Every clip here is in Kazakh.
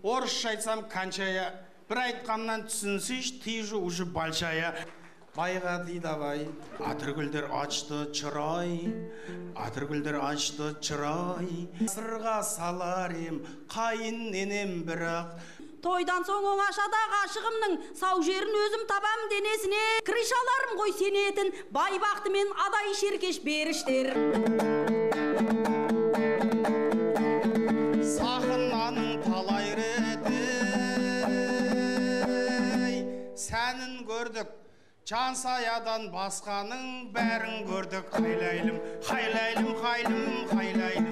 орысша айтсам кончая, бір айтқаннан түсінсейші, тижу уже большая. Байға дейді абай, атыргүлдер açtı çırай, атыргүлдер açtı çırай. Сырға салар ем, қайын енем бірақ. Тойдан соң оңашада ғашығымның сау жерін өзім табам денесіне. Крышаларым ғой сенетін, бай бақты мен адай шеркеш беріштер. Сақынаның талай реті, сәнін көрдік. Жансаядан басқаның бәрін көрдік. Қайлайлым, қайлайлым, қайлым, қайлайлым.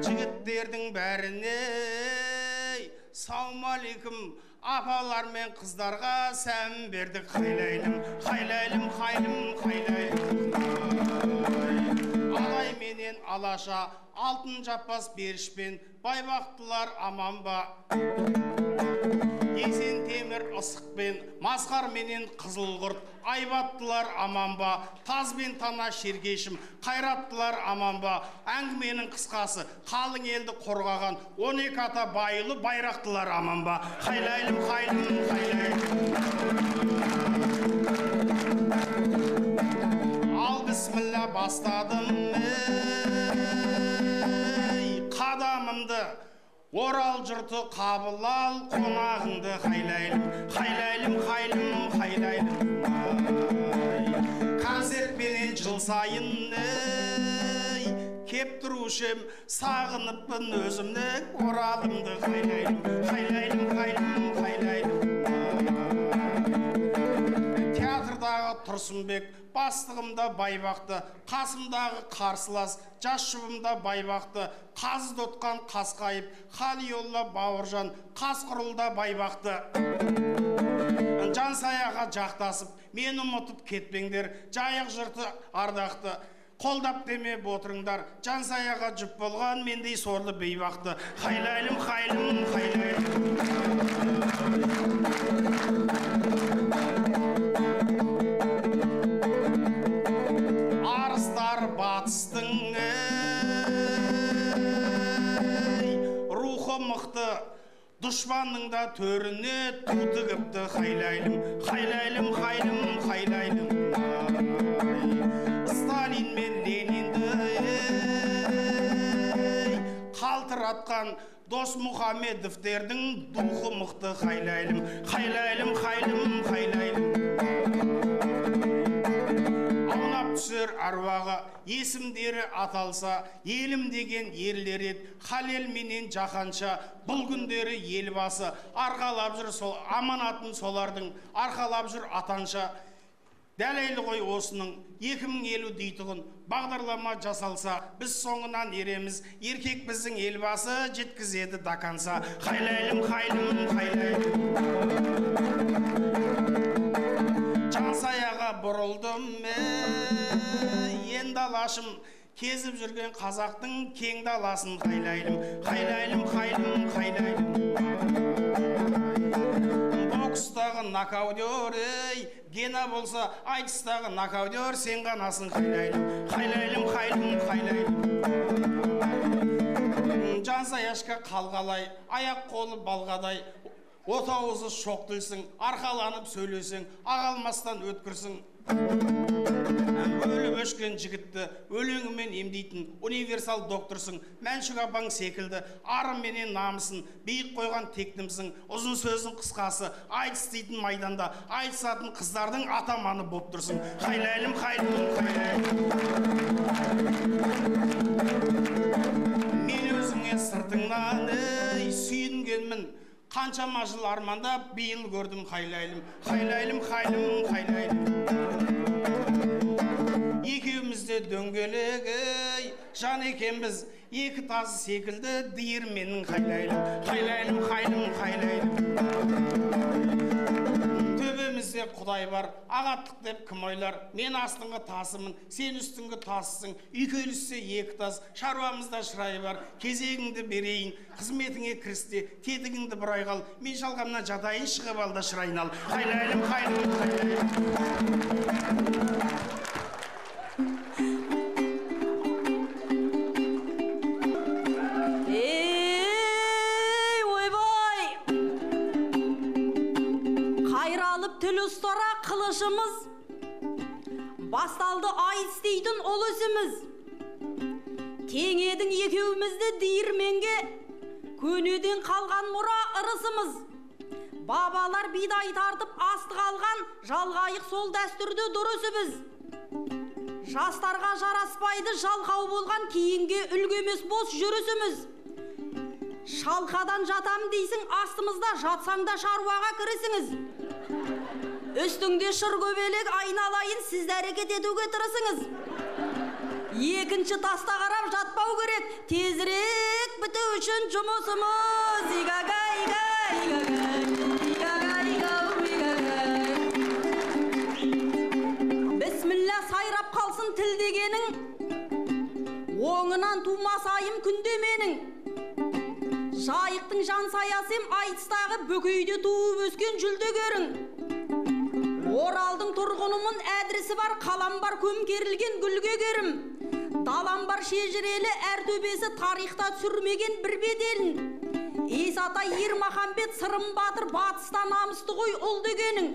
Жігіттердің бәріне саумалейкум, апалар мен қыздарға сәлем бердік. Қайлайлым, қайлайлым, қайлым, қайлайлым. Алай менен алаша, алтын жаппас берішпен, байбақтылар аман ба. Есен темір ысықпен, масқар менен қызыл құрт, айбаттылар аман ба. Тазбен тана шергешім, қайраттылар аман ба. Әңгіменің қысқасы, қалың елді қорғаған, 12 ата байылы байрақтылар аман ба. Қайлайлым, қайлым, қайлайлым. Ал бісміллә бастадым, қадамымды. Орал жұрты қабыл ал, қонағыңды. Қайлайлым, қайлайлым, қайлым, қайлайлым. Концертпенен жыл сайын кеп тұрушым, сағыныппын өзімнің оралымды. Қайлайлым, қайлайлым, қайлым, қайлайлым. Театрдағы Тұрсынбек, бастығымда байбақты, қасымдағы қарсылас, жас жұбымда байбақты, қазы дотқан қасқайып, Халиолла Бауыржан, қасқұрылда байбақты. Жансаяға жақтасып, мен ұмытып кетпеңдер, жайық жұрты ардақты. Қолдап демеп отырыңдар, Жансаяға жүп болған мендей сорлы бейбақты. Қайлайлым, қайлым, қайлайлым. Арыстар батыстың рухы мықты, дұшпанның да төріне туды кіпті. Қайлайлым, қайлайлым, қайлым, қайлайлым. Сталин мен Ленинді қалтыратқан Дос Мұхамедовтердің духы мықты. Қайлайлым, қайлайлым, қайлым, қайлайлым. Түсер аруаға есімдері аталса, елім деген ерлер ед, Халел менен жаханша, бұл күндері елбасы арқалап жүр, сол аманатын солардың арқалап жүр атанша. Дәлелі ғой осының 2050 дейтұғын бағдарлама жасалса, біз соңынан ереміз, еркек біздің елбасы жеткізеді даканса. Қайлайлым, қайлым, қайлайлым. Жансаяға бұрылдым, енді алашым, кезіп жүрген қазақтың кең даласын. Қайлайлым, қайлайлым, қайлым, қайлайлым. Бокстағы нокаудер, Гена болса, айтыстағы нокаудер, сен ғанасың. Қайлайлым, қайлайлым, қайлым, қайлайлым. Жансаяшқа қалғалай, аяқ қолы балғадай, отауызы шоқ тілсің, арқаланып сөйлесің, ағалмастан өткірсің. Өліп өшкен жігітті өлеңімен емдейтін универсал докторсың. Мәншүк апаң секілді арым менен намысын биік қойған тектімсің. Ұзын сөздің қысқасы, айтыс дейтін майданда айтысатын қыздардың атаманы боп тұрсың. Қайлайлым, қайлым, қайлайлым. Мен өзіңе сыртыңнан сүйінгенмін, қаншама жыл армандап биыл көрдім. Қайлайлым, қайлайлым, қайлым, қайлайлым. Екеумізде дөңгелек, жан екенбіз, екі тазы секілді диірменнің. Қайлайлым, қайлайлым, қайлым, қайлайлым. Төбемізде Құдай бар, ағаттық деп кім ойлар? Мен астыңғы тасымын, сен үстіңгі тасысың. Үйкеліссе екі тас, шаруамызда шырай бар. Кезегіңді берейін, қызметіңе кірісте, тетігіңді бұрай қал. Мен шалғамнан жатайын, шығып алда шырайын ал. Қайлайлым, қайлым, қайлайлым. тіл ұстара қылышымыз, басталды айтыс дейтін ол ісіміз. Теңедің екеумізді диірменге, көнеден қалған мұра ырысымыз. Бабалар бидай тартып астық алған, жалғайық сол дәстүрді дұрысы біз. Жастарға жараспайды жалқау болған, кейінге үлгемес бос жүрісіміз. Шалқадан жатам дейсің астымызда, жатсаңда шаруаға кірісіңіз. Үстіңде шыр көбелек айналайын, сіз әрекет етуге тырысыңыз. Екінші таста қарап жатпау керек, тезірек біту үшін жұмысымыз. Бісміллә сайрап қалсын тіл дегенің, оңынан тумасайым күндеменің. Жайықтың жан саясым айтыстағы бөкейде туып өскен жүлдегерің. Оралдың тұрғынымын әдірісі бар, қалам бар көмкерілген гүлгегерім. Далам бар шежірелі әр төбесі тарихта түсірмеген бір беделін. Исатай Ермахамбет сырым батыр батыста намысты ғой ұл дегенің.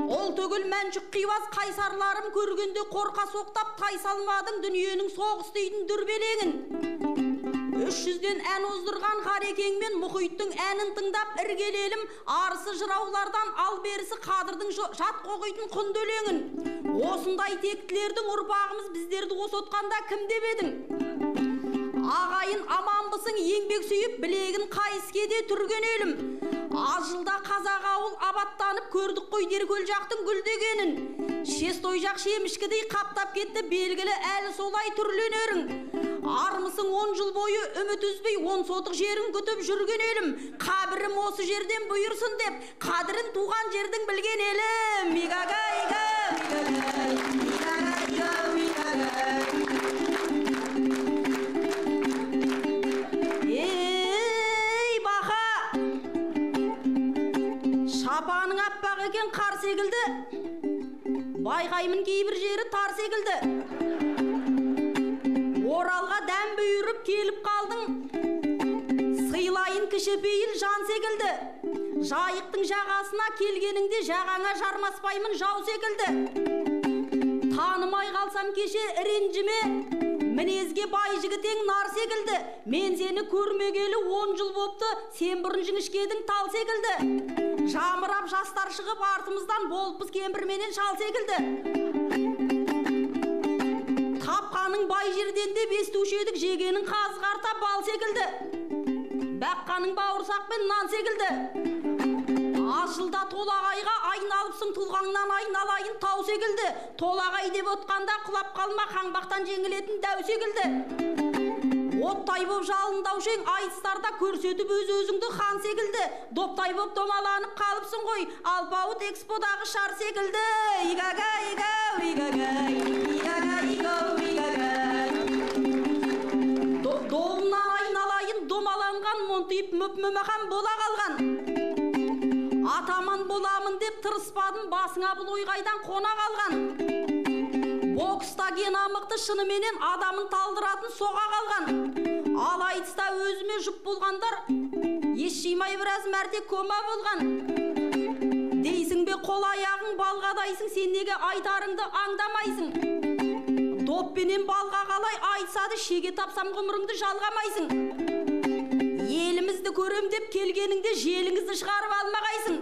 Ол түгіл мәншік қивас қайсарларым көргенде қорқа соқтап тайсалмадың дүниенің соғыс дейтін дүрбелеңін. 300-ден ән оздырған Қарекеңмен мұхиттың әнін тыңдап іргелелім, арысы жыраулардан ал берісі қадырдың жат қоғитын құнды өлеңін. Осындай тектілердің ұрпағымыз біздерді осотқанда кім деп едің? Ағайын аманбысың еңбек сүйіп білегін қайыскеде түрген елім. Аз жылда қазақ ауыл абаттанып көрдік қой Деркөл жақтың гүл дегенін. Шестой жақ шемішкідей қаптап кетті, белгілі әлі солай түрленерің. Армысың 10 жыл бойы үміт үзбей 10 сотық жерін күтіп жүрген елім. Қабірім осы жерден бұйырсын деп, қадірін туған жердің білген елім. Ей бақа, шапаның аппақ екен қар секілді, байқаймын кейбір жері тар секілді. Оралға дәм бүйіріп келіп қалдың, сыйлайын кішіпейіл жан секілді. Жайықтың жағасына келгеніңде жағаңа жармаспаймын жау секілді. Танымай қалсам кеше ренжіме, мінезге бай жігітең нар секілді. Мен сені көрмегелі 10 жыл бопты, сен бұрын жіңішкедің тал секілді. Жамырап жастар шығып артымыздан болыппыз кемпірменен шал секілді. Тапқаның бай жерден де естуші едік, жегенің қазғарта бал секілді. Бәққаның бауырсақпен нан секілді. Аз жылда толағайға айналыпсың, тұлғаңнан айналайын тау секілді. Толағай деп отқанда құлап қалма, қаңбақтан жеңілетін дәу секілді. Оттай боп жалындаушең айтыстарда көрсетіп өз-өзіңді хан секілді. Доптай боп домаланып қалыпсың ғой, Алпауыт эксподағы шар секілді. Долынан айналайын домаланған, монтиып мүп-мүмахан бола қалған. Атаман боламын деп тырыспадым, басыңа бұл ойғайдан қона қалған. Бокста генамықты шыныменен адамын талдыратын соға қалған. Ал айтыста өзіме жұп болғандар, еш жимай біраз мәрте кома болған. Дейсің бе қол аяғың балғадайсың, сен неге айтарыңды аңдамайсың? Доппенен балға қалай айтсады, шеге тапсам ғұмырыңды жалғамайсың. Елімізді көрем деп келгеніңде желіңізді шығарып алмағайсың.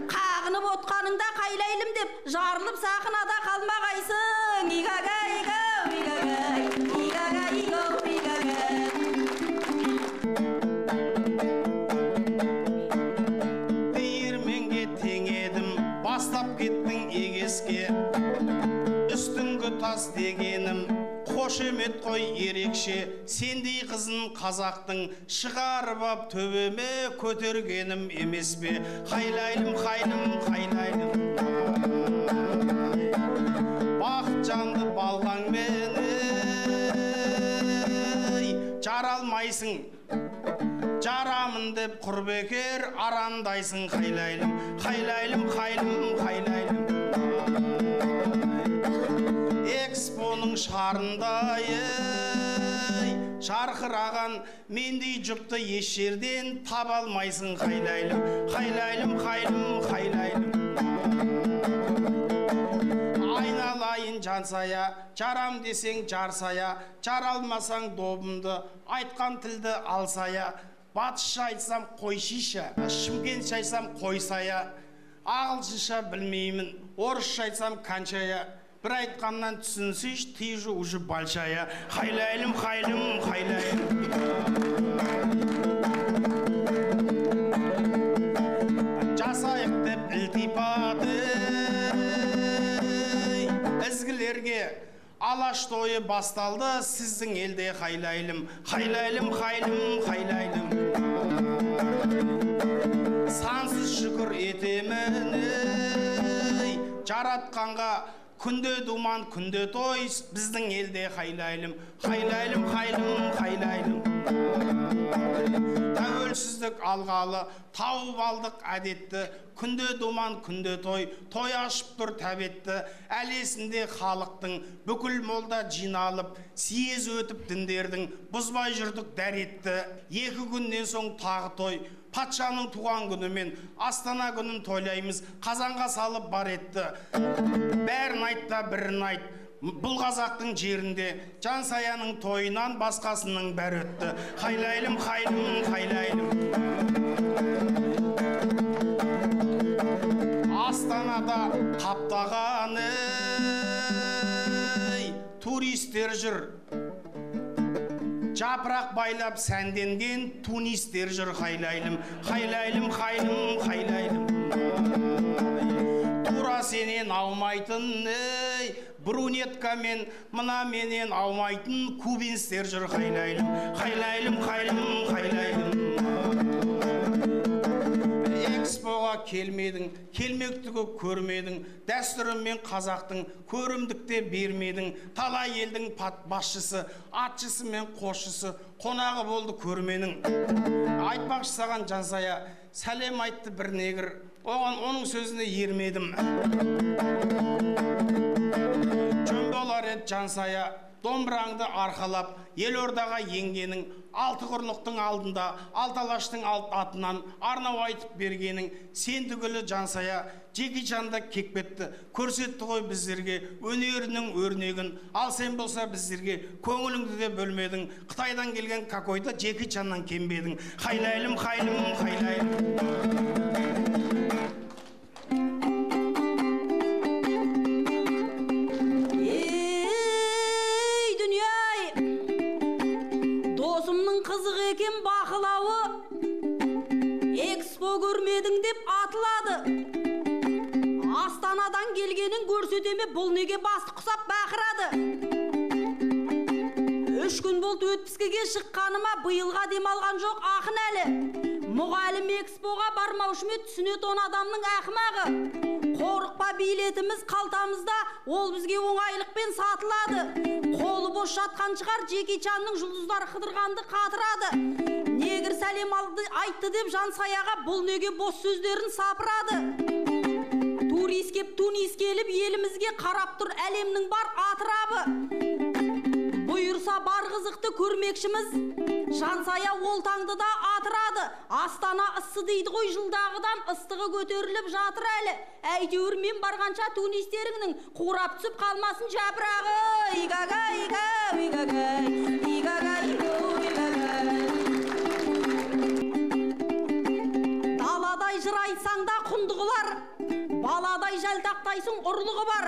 Қағынып отқаныңда қайлайлым деп жарылып сақынада қалмағайсың. Диірменге теңедім, бастап кеттің егеске. Үстіңгі тас дегенім қошемет қой ерекше. Сендей қызын қазақтың шығарып ап төбеме көтергенім емес пе? Қайлайлым, қайлым, қайлайлым, бақыт жанды балғаңмен жаралмайсың, жарамын деп құрбекер арандайсың. Қайлайлым, қайлайлым, қайлым, қайлайлым, Экспоның шарындай жарқыраған мендей жұпты еш жерден таба алмайсың қайлайлым, қайлайлым, қайлым, қайлайлым. Айналайын жансая, жарам десең жарсая, жаралмасаң добымды, айтқан тілді алсая. Батысша айтсам қойшиша, шымкентше айтсам қойсая, ағылшынша білмеймін, орысша айтсам канчая. Бір айтқаннан түсінсейш, тыйжу уже большая. Қайлайлым, қайлым, қайлайым. Жасайық деп ілтипаты, ізгілерге алаш тойы басталды, сіздің елде қайлайлым, қайлайлым, қайлым, қайлайлым. Сансыз шүкір етемін, жаратқанға күнде думан, күнде той, біздің елде қайлайлым, қайлайлым, қайлым, қайлайлым. Тәуелсіздік алғалы, тауып алдық әдетті, күнде думан, күнде той, той ашып тұр тәбетті. Әлесінде халықтың бүкіл молда жиналып, съез өтіп діндердің, бұзбай жүрдік дәретті. 2 күннен соң тағы той, патшаның туған күнімен Астана күнін тойлаймыз, қазанға салып бар етті. Бәрін айтта бірін айт, бұл қазақтың жерінде жансаяның тойынан басқасының бәрі өтті. Қайлайлым, қайлым, қайлайлым. Астанада қаптаған туристер жүр, жапырақ байлап сәнденген тунистер жүр. Қайлайлым, қайлайлым, қайлым, қайлайлым. Тура сенен аумайтын брунеткамен, мына менен аумайтын кубинстер жүр. Қайлайлым, қайлайлым, қайлым, қайлайлым. Экспоға келмедің, келмектігі көрмедің, дәстүрімен қазақтың көрімдікте бермедің. Талай елдің басшысы, атшысы мен қосшысы қонағы болды көрменің. Айтпақшы саған жансая, сәлем айтты бір негір, оның сөзіне ермедім. Жөн болар еді жансая, домбыраңды арқалап, Елордаға енгенің, алты құрлықтың алдында, алталаштың атынан арнау айтып бергенің, сен түгілі жансая, Джеки Чанда кекпетті, көрсетті ғой біздерге өнерінің өрнегін. Ал сен болса біздерге көңіліңді де бөлмедің, Қытайдан келген какойда Джеки Чаннан кембедің. Қайлайлым, қайлым, қайлайлым. Деп атылады. Астанадан келгенін көрсетеме, бұл неге басты құсап бақырады. 3 күн болды өтпіскеге шыққаныма, биылға демалған жоқ ақын әлі. Мұғалім экспоға бармаушыме түсінет он адамның ақымағы. Қорықпа, билетіміз қалтамызда, ол бізге оңайлықпен сатылады. Қолы бос жатқан шығар, Джеки Чанның жұлдыздар қыдырғанды қатырады. Негір сәлем алды айтты деп жансаяға бұл неге бос сөздерін сапырады. Турист кеп Тунис келіп елімізге қарап тұр әлемнің бар атырабы. Бұйырса бар қызықты көрмекшіміз, жансая ол таңды да атырады. Астана ыссы дейді ғой, жылдағыдан ыстығы көтеріліп жатыр әлі. Әйтеуір мен барғанша туристеріңнің қурап түсіп қалмасын жапырағы. Игага, ига, игага, игага, даладай жыр айтсаң да құндығылар, баладай жалтақтайсың ұрлығы бар.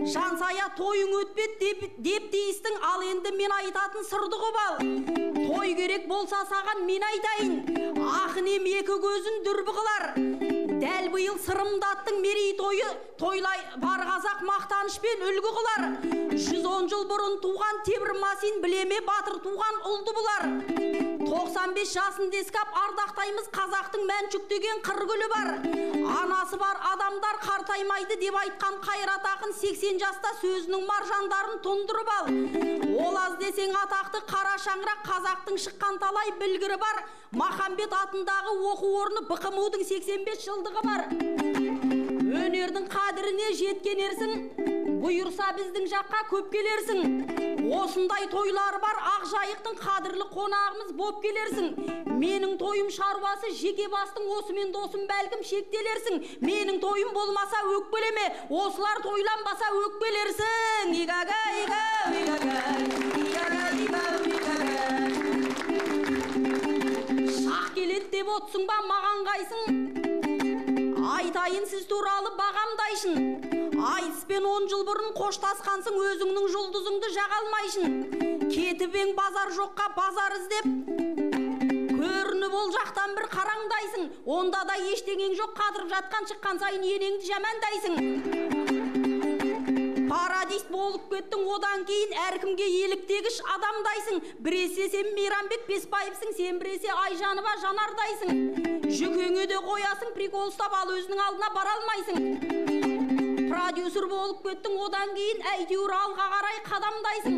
Жансая тойың өтпет деп дейістің, ал енді мен айтатын сырдығы бал. Той керек болса саған мен айтайын, ақынем екі көзін дүрбі қылар. Дәл биыл сырымдаттың мерей тойы, тойлай бар қазақ мақтанышпен үлгі қылар. 110 жыл бұрын туған Темір Масин білеме батыр туған ұлды бұлар. 95 жасында ескап ардақтаймыз, қазақтың мәншүктеген қыргүлі бар. Анасы бар адамдар қартаймайды деп айтқан Қайрат ақын 80 жаста сөзінің маржандарын тұндырып ал. Ол аз десең атақты қара шаңырақ, қазақтың шыққан талай білгірі бар. Махамбет атындағы оқу орны БКМУ-дың 85 жылдығы бар. Өнердің қадіріне жеткен ерсің, бұйырса біздің жаққа көп келерсің. Осындай тойлар бар, Ақжайықтың қадірлі қонағымыз боп келерсің. Менің тойым шаруасы жеке бастың, осымен досым бәлкім шектелерсің. Менің тойым болмаса өкпелеме, осылар тойланбаса өкпелерсің. Игага, игага, игага, игага, игага. Шақ келет деп отсың ба, маған қайсың? Айтайын сіз туралы бағамдайшын. Айтыспен 10 жыл бұрын қоштасқансың, өзіңнің жұлдызыңды жаға алмайшын. Кетіп ең базар жоққа базар іздеп, көрініп ол жақтан бір қараңдайсың. Онда да ештеңең жоқ, қатырып жатқан шыққан сайын енеңді жамандайсың. Парадист болып кеттің, одан кейін әркімге еліктегіш адамдайсың. Біресе сен Мейрамбек Беспаевсың, сен біресе Айжанова Жанардайсың. Жүкеңе де қоясың, прикол ұстап, ал өзінің алдына бара алмайсың. Продюсер болып кеттің, одан кейін әйтеуір алға қарай қадамдайсың.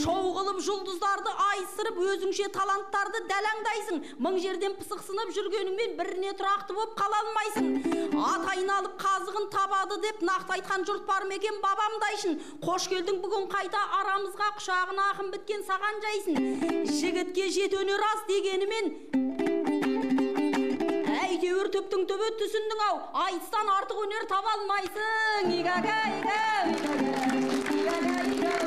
Шоу қылып жұлдыздарды айыстырып, өзіңше таланттарды дәлаңдайсың. Мың жерден пысықсынып жүргеніңмен біріне тұрақты болып қала алмайсың. Ат айналып қазығын табады деп нақты айтқан жұрт бар ма екен, бабамдайшын. Қош келдің бүгін қайта арамызға, құшағына ақын біткен саған жайсың. Жігітке жет өнер аз дегенімен әйтеуір түптің түбі түсіндің ау, айтыстан артық өнер таба алмайсың. Игага, игага, игага, игага, игага.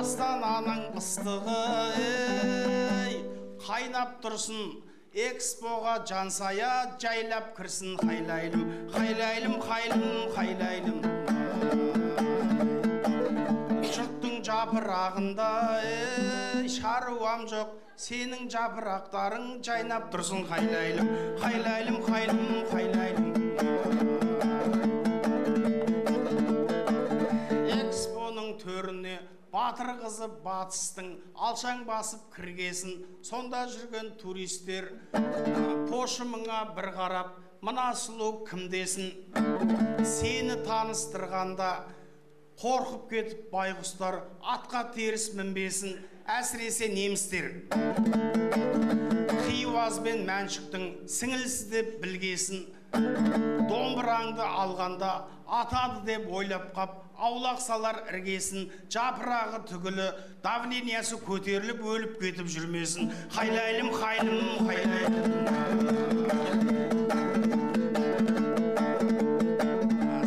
Астананың ыстығы қайнап тұрсын, экспоға жансая жайлап кірсін. Хайлайлым, хайлайлым, хайлым, хайлайлым. Жұрттың жапырағында шаруам жоқ, сенің жапырақтарың жайнап тұрсын. Хайлайлым, хайлайлым, хайлым, хайлайлым. Экспоның төріне батыр қызы батыстың алшаң басып кіргесін. Сонда жүрген туристер пошымыңа бір қарап, мына сұлу кімдесін? Сені таныстырғанда қорқып кетіп байғұстар атқа теріс мінбесін, әсіресе немістер. Хиуаз бен Мәншүктің сіңілісі деп білгесін. Домбыраңды алғанда атады деп ойлап қап, аулақ салар іргесін. Жапырағы түгілі, давлениясы көтеріліп өліп кетіп жүрмесін. Хайлайлым, хайлым, хайлайлым.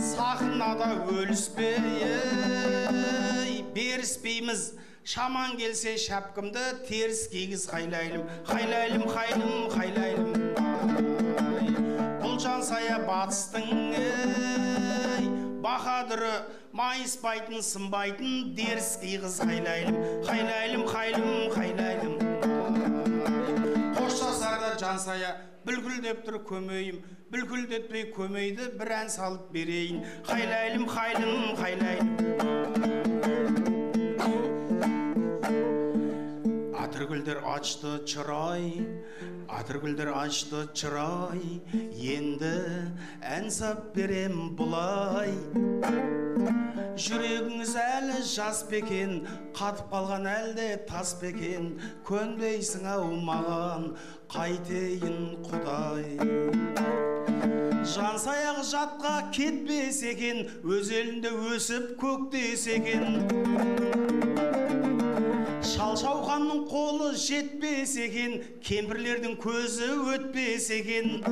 Сахнада өліспей, беріспейміз. Шаман келсе шапкымды теріс кигіз. Хайлайлым, хайлайлым, хайлым, хайлайлым. Бұл жансая батыстың бахадыры, майыспайтын, сынбайтын деріс кигіз. Хайлайлым, хайлайлым, хайлым, хайлайлым. Қоштасарда жансая бүлкілдеп тұр көмейім, бүлкілдетпей көмейді бір ән салып берейін. Хайлайлым, хайлым, хайлайлым. Атыргүлдер açtı çırай, Атыргүлдер açtı çırай, енді ән сап берем бұлай. Жүрегіңіз әлі жас бекен, қатып қалған әлде тас бекен, көнбейсің ау маған, қайтейін құдай. Жансаяқ жатқа кетпес екен, өз елінде өсіп көктес екен. Шалшауқанның қолы жетпес екен, кемпірлердің көзі өтпес екен.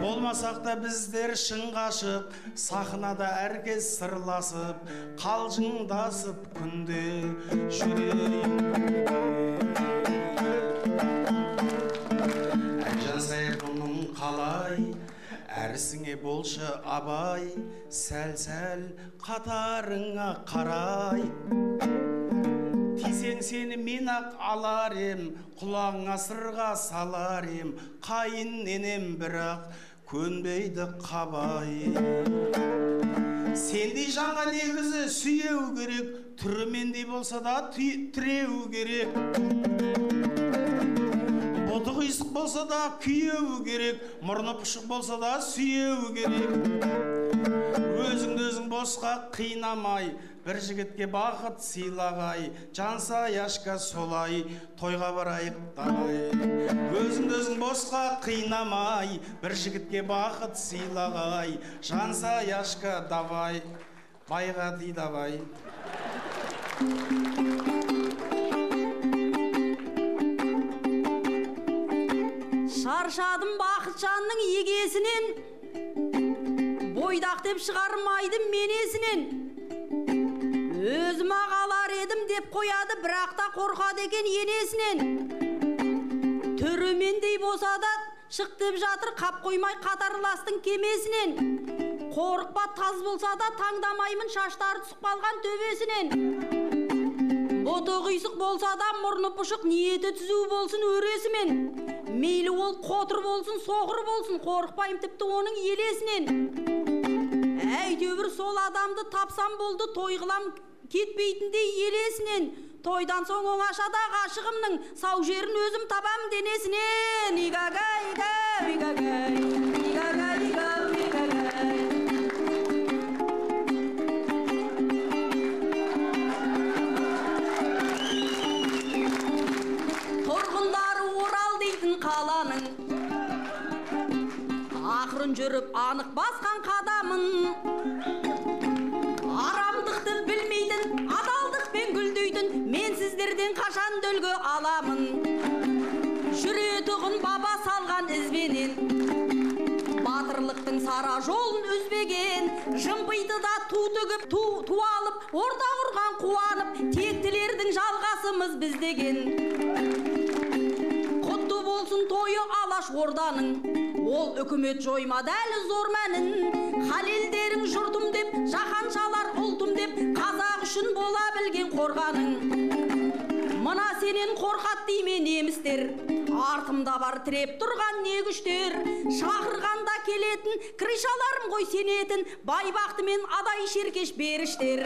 Болмасақ та біздер шын ғашық, сахнада әркез сырласып, қалжыңдасып күнде жүрейін. Жансаяқымның қалай, әрісіңе болшы абай, сәл-сәл қатарыңа қарай. Тисең сені мен ақ алар ем, құлағыңа сырға салар ем, қайын енем бірақ көнбейді қабай. Сендей жанға негізі сүйеу керек, түрімендей болса да тіреу керек. Бұты қисық болса да күйеу керек, мұрны пұшық болса да сүйеу керек. өзіңді өзің босқа қинамай, бір жігітке бақыт сыйлағай, жанса яшка солай, тойға барайық давай. Өзіңді өзің босқа қинамай, бір жігітке бақыт сыйлағай, жанса яшка давай, байға ди давай. Шаршадым Бақытжанның егесінен, бойдақ деп шығармайды менесінен. Өзім ағалар едім деп қояды, бірақ та қорқады екен енесінен. Түрімендей болса да шық деп жатыр, қап қоймай қатарластың кемесінен. Қорықпа, таз болса да таңдамаймын, шаштары түсіп қалған төбесінен. Боты қисық болса да мұрны пұшық, ниеті түзу болсын өресімен. Мейлі ол қотыр болсын, соғыр болсын, қорықпайым тіпті оның елесінен. Әйтеуір сол адамды тапсам болды, той қылам кетпейтіндей елесінен. Тойдан соң оңашада ғашығымның сау жерін өзім табам денесінен. Игагай, игагай, игагай, игагай, игагай. Тұрғындары Орал дейтін қаланың, ақырын жүріп анық басқан қадамын. Арамдықты білмейтін, адалдықпен гүлдейтін, мен сіздерден қашан үлгі аламын. Жүретұғын баба салған ізбенен, батырлықтың сара жолын үзбеген, жымпиды да ту тігіп, ту алып, орда құрған қуанып, тектілердің жалғасымыз біздеген. Құтты болсын тойы Алаш Орданың, ол үкімет жоймады әлі зор мәнін. Халелдерің жұртым деп, жаһаншалар ұлтым деп, қазақ үшін бола білген қорғаның. Мына сенен қорқат дейме немістер, артымда бар тіреп тұрған не күштер. Шақырғанда келетін, крышаларым ғой сенетін, байбақты мен адай шеркеш беріштер.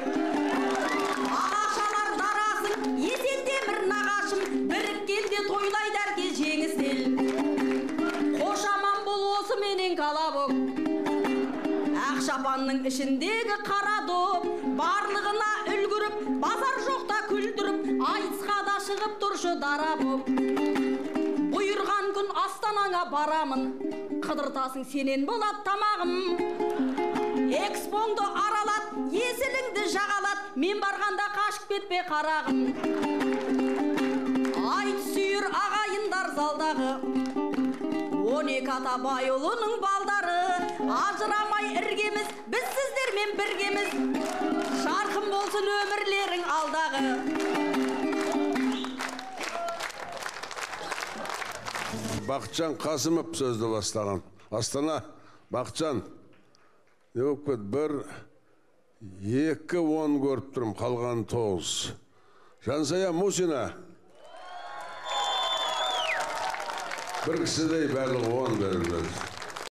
Ағашалар дарасын, есенде бір нағашым, біріккенде тойлайды әрке жеңістел. Қошаман бол осы менен калабок, Ақшапанның ішіндегі қара доп, барлығына үлгіріп, базар жоқта күлдіріп, айтысқа да шығып тұршы дара боп. Бұйырған күн Астанаңа барамын, қыдыртасың сенен болады тамағым. Экспоңды аралат, есіліңді жағалат, мен барғанда қашып кетпе қарағым. Айт сүйір ағайындар залдағы, 12 ата байұлының балдары, ажырамай іргеміз, біз сіздермен біргеміз, жарқын болсын өмірлерің алдағы. Бақытжан Қасымов сөзді бастаған. Астана, Бақытжан, не болып кет, 1, 2, 10 көріп тұрым, қалған 9. Жансая Мусина. Bir kişidey bәлі 10 берілді.